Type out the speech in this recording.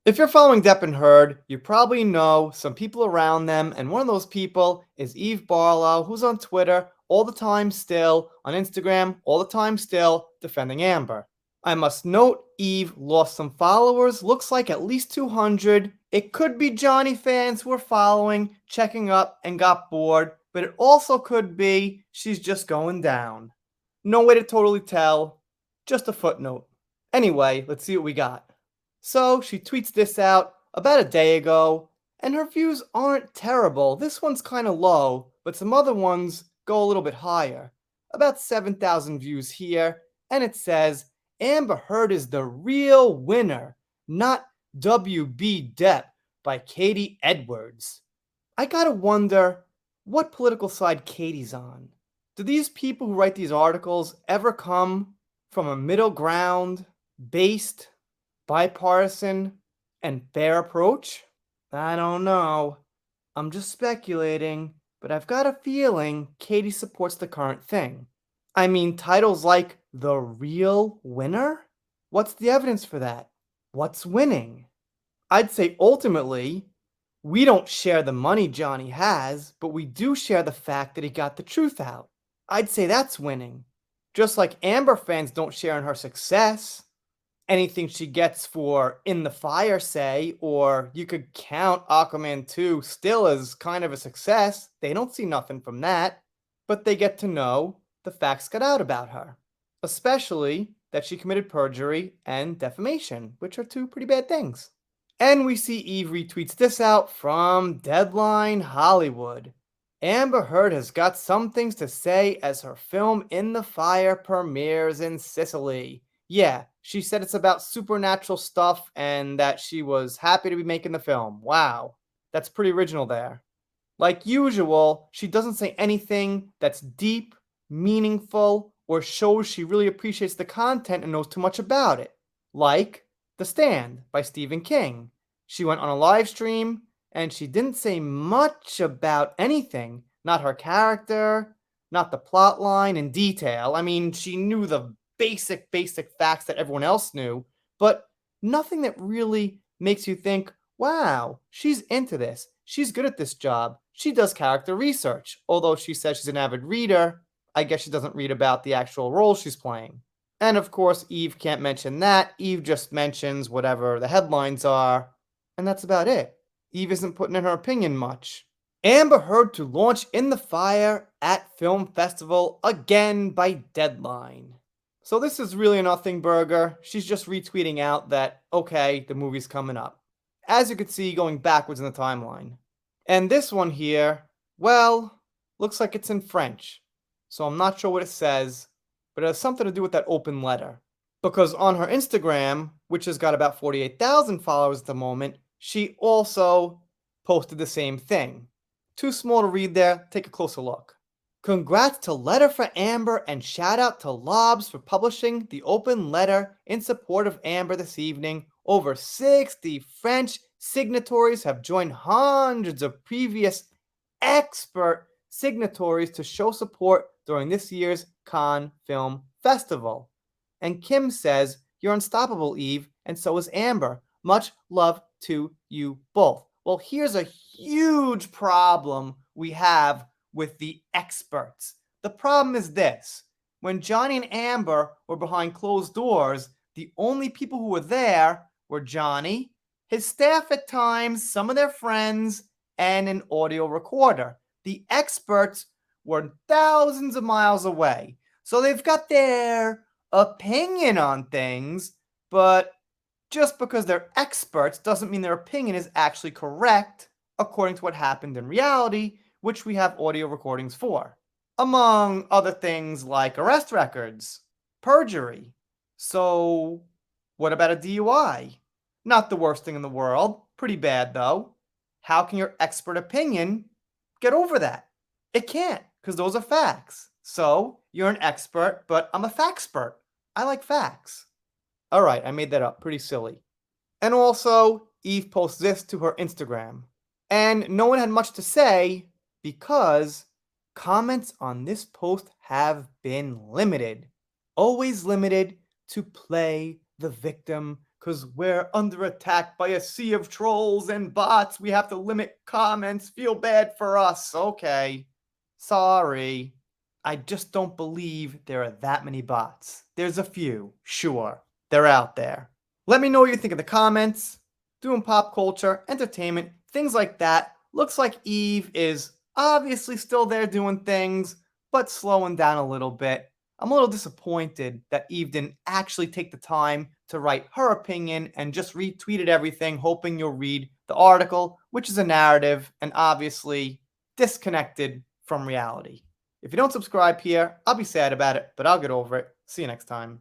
If you're following Depp and Heard, you probably know some people around them, and one of those people is Eve Barlow, who's on Twitter all the time still, on Instagram all the time still, defending Amber. I must note, Eve lost some followers, looks like at least 200. It could be Johnny fans who are following, checking up, and got bored, but it also could be she's just going down. No way to totally tell, just a footnote. Anyway, let's see what we got. So she tweets this out about a day ago, and her views aren't terrible. This one's kind of low, but some other ones go a little bit higher. About 7,000 views here, and it says, Amber Heard is the real winner, not WB Depp by Katie Edwards. I gotta wonder what political side Katie's on. Do these people who write these articles ever come from a middle ground based bipartisan and fair approach? I don't know. I'm just speculating, but I've got a feeling Katie supports the current thing. I mean, titles like The Real Winner? What's the evidence for that? What's winning? I'd say ultimately, we don't share the money Johnny has, but we do share the fact that he got the truth out. I'd say that's winning. Just like Amber fans don't share in her success. Anything she gets for In the Fire, say, or you could count Aquaman 2 still as kind of a success. They don't see nothing from that, but they get to know the facts got out about her, especially that she committed perjury and defamation, which are two pretty bad things. And we see Eve retweets this out from Deadline Hollywood. Amber Heard has got some things to say as her film In the Fire premieres in Sicily. Yeah, she said it's about supernatural stuff and that she was happy to be making the film. Wow, that's pretty original there. Like usual, she doesn't say anything that's deep, meaningful, or shows she really appreciates the content and knows too much about it. Like The Stand by Stephen King. She went on a live stream and she didn't say much about anything. Not her character, not the plot line in detail. I mean, she knew the basic facts that everyone else knew, but nothing that really makes you think, wow, she's into this. She's good at this job. She does character research. Although she says she's an avid reader, I guess she doesn't read about the actual role she's playing. And of course, Eve can't mention that. Eve just mentions whatever the headlines are, and that's about it. Eve isn't putting in her opinion much. Amber Heard to launch In the Fire at Film Festival again by Deadline. So this is really a nothing burger. She's just retweeting out that, okay, the movie's coming up. As you can see, going backwards in the timeline. And this one here, well, looks like it's in French. So I'm not sure what it says, but it has something to do with that open letter. Because on her Instagram, which has got about 48,000 followers at the moment, she also posted the same thing. Too small to read there, take a closer look. Congrats to Letter for Amber and shout out to Lobs for publishing the open letter in support of Amber this evening. Over 60 French signatories have joined hundreds of previous expert signatories to show support during this year's Cannes Film Festival. And Kim says, "You're unstoppable, Eve, and so is Amber. Much love to you both." Well, here's a huge problem we have with the experts. The problem is this. When Johnny and Amber were behind closed doors, the only people who were there were Johnny, his staff at times, some of their friends, and an audio recorder. The experts were thousands of miles away. So they've got their opinion on things, but just because they're experts doesn't mean their opinion is actually correct according to what happened in reality, which we have audio recordings for. Among other things like arrest records, perjury. So, what about a DUI? Not the worst thing in the world, pretty bad though. How can your expert opinion get over that? It can't, because those are facts. So, you're an expert, but I'm a factspert. I like facts. Alright, I made that up. Pretty silly. And also, Eve posts this to her Instagram. And no one had much to say because comments on this post have been limited. Always limited to play the victim Because we're under attack by a sea of trolls and bots. We have to limit comments. Feel bad for us. Okay. Sorry. I just don't believe there are that many bots. There's a few, sure. They're out there. Let me know what you think in the comments. Doing pop culture, entertainment, things like that. Looks like Eve is obviously still there doing things, but slowing down a little bit. I'm a little disappointed that Eve didn't actually take the time to write her opinion and just retweeted everything, hoping you'll read the article, which is a narrative and obviously disconnected from reality. If you don't subscribe here, I'll be sad about it, but I'll get over it. See you next time.